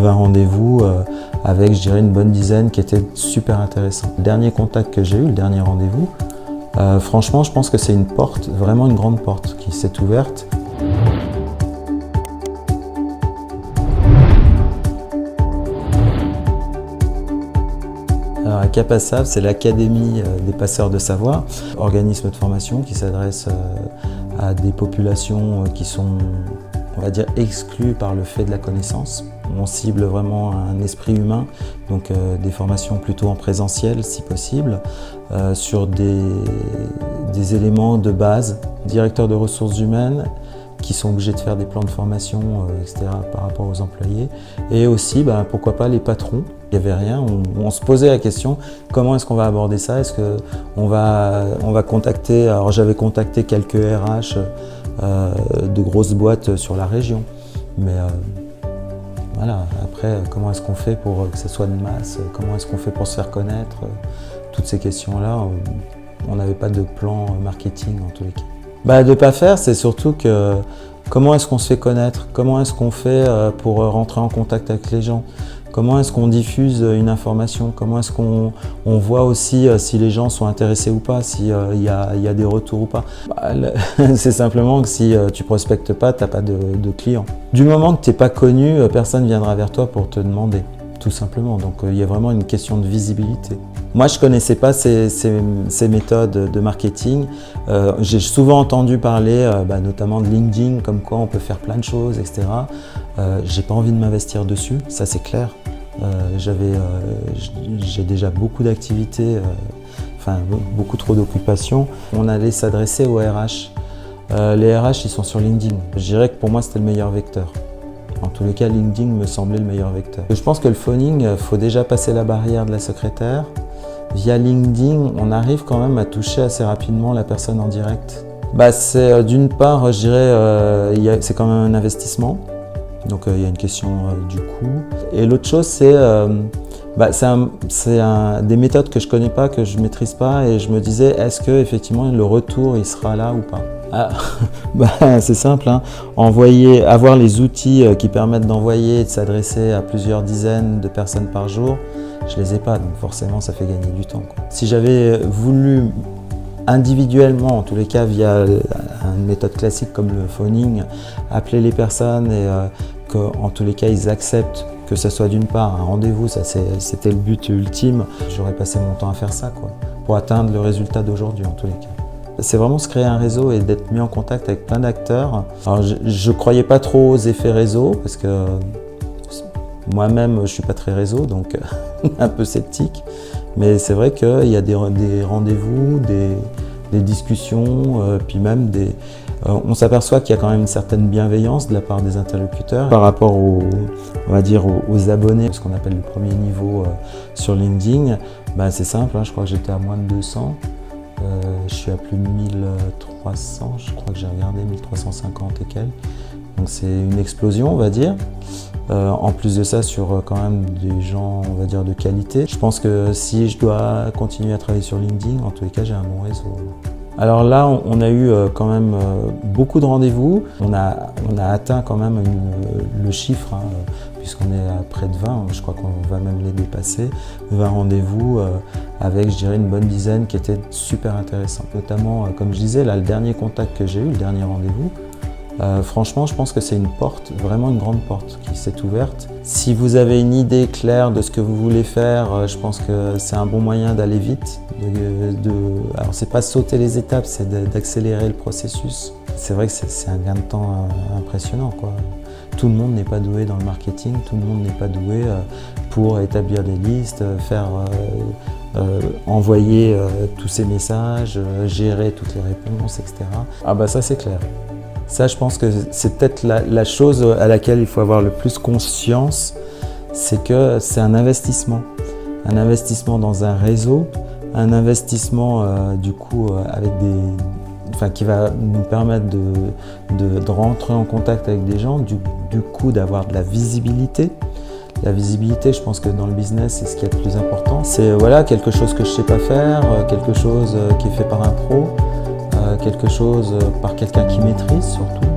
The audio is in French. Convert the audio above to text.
20 rendez-vous avec, je dirais, une bonne dizaine qui étaient super intéressants. Le dernier contact que j'ai eu, le dernier rendez-vous, franchement, je pense que c'est une porte, vraiment une grande porte qui s'est ouverte. Alors, Capassav, c'est l'Académie des passeurs de savoir, organisme de formation qui s'adresse à des populations qui sont, on va dire, exclues par le fait de la connaissance. On cible vraiment un esprit humain, donc des formations plutôt en présentiel si possible, sur des éléments de base, directeurs de ressources humaines, qui sont obligés de faire des plans de formation, etc. par rapport aux employés. Et aussi, pourquoi pas les patrons. Il n'y avait rien, on se posait la question, comment est-ce qu'on va aborder ça? Est-ce qu'on va contacter, alors j'avais contacté quelques RH de grosses boîtes sur la région, mais voilà, après, comment est-ce qu'on fait pour que ce soit de masse? Comment est-ce qu'on fait pour se faire connaître? Toutes ces questions-là, on n'avait pas de plan marketing en tous les cas. De ne pas faire, c'est surtout que comment est-ce qu'on se fait connaître? Comment est-ce qu'on fait pour rentrer en contact avec les gens? Comment est-ce qu'on diffuse une information? Comment est-ce qu'on voit aussi si les gens sont intéressés ou pas, s'il y a des retours ou pas? C'est simplement que si tu prospectes pas, tu n'as pas de clients. Du moment que tu n'es pas connu, personne ne viendra vers toi pour te demander, tout simplement. Donc il y a vraiment une question de visibilité. Moi, je ne connaissais pas ces méthodes de marketing. J'ai souvent entendu parler, notamment de LinkedIn, comme quoi on peut faire plein de choses, etc. J'ai pas envie de m'investir dessus, ça c'est clair. J'ai déjà beaucoup d'activités, beaucoup trop d'occupations. On allait s'adresser aux RH. Les RH, ils sont sur LinkedIn. Je dirais que pour moi, c'était le meilleur vecteur. En tous les cas, LinkedIn me semblait le meilleur vecteur. Je pense que le phoning, il faut déjà passer la barrière de la secrétaire. Via LinkedIn, on arrive quand même à toucher assez rapidement la personne en direct. C'est d'une part, je dirais, c'est quand même un investissement. Donc il y a une question du coût. Et l'autre chose, c'est des méthodes que je ne connais pas, que je ne maîtrise pas, et je me disais, est-ce que effectivement le retour il sera là ou pas? C'est simple, hein. Avoir les outils qui permettent d'envoyer et de s'adresser à plusieurs dizaines de personnes par jour, je ne les ai pas, donc forcément ça fait gagner du temps, quoi. Si j'avais voulu individuellement, en tous les cas via une méthode classique comme le phoning, appeler les personnes et qu'en tous les cas ils acceptent que ce soit d'une part un rendez-vous, ça c'était le but ultime, j'aurais passé mon temps à faire ça, quoi, pour atteindre le résultat d'aujourd'hui en tous les cas. C'est vraiment se créer un réseau et d'être mis en contact avec plein d'acteurs. Alors je ne croyais pas trop aux effets réseau parce que moi-même je ne suis pas très réseau, donc un peu sceptique. Mais c'est vrai qu'il y a des rendez-vous, des discussions, puis même on s'aperçoit qu'il y a quand même une certaine bienveillance de la part des interlocuteurs par rapport on va dire aux abonnés, ce qu'on appelle le premier niveau sur LinkedIn. C'est simple, hein, je crois que j'étais à moins de 200, je suis à plus de 1300, je crois que j'ai regardé 1350 et quelques. Donc c'est une explosion, on va dire. En plus de ça, sur quand même des gens, on va dire, de qualité. Je pense que si je dois continuer à travailler sur LinkedIn, en tous les cas, j'ai un bon réseau. Alors là, on a eu quand même beaucoup de rendez-vous. On a atteint quand même le chiffre, hein, puisqu'on est à près de 20, je crois qu'on va même les dépasser. 20 rendez-vous avec, je dirais, une bonne dizaine qui étaient super intéressants. Notamment, comme je disais, là, le dernier contact que j'ai eu, le dernier rendez-vous, franchement, je pense que c'est une porte, vraiment une grande porte qui s'est ouverte. Si vous avez une idée claire de ce que vous voulez faire, je pense que c'est un bon moyen d'aller vite. Alors, c'est pas sauter les étapes, c'est d'accélérer le processus. C'est vrai que c'est un gain de temps impressionnant, quoi. Tout le monde n'est pas doué dans le marketing, tout le monde n'est pas doué pour établir des listes, envoyer tous ces messages, gérer toutes les réponses, etc. Ça c'est clair. Ça, je pense que c'est peut-être la chose à laquelle il faut avoir le plus conscience, c'est que c'est un investissement. Un investissement dans un réseau, un investissement du coup avec qui va nous permettre de rentrer en contact avec des gens, du coup d'avoir de la visibilité. La visibilité, je pense que dans le business, c'est ce qui est le plus important. C'est quelque chose que je ne sais pas faire, quelque chose qui est fait par un pro, quelque chose par quelqu'un qui maîtrise surtout.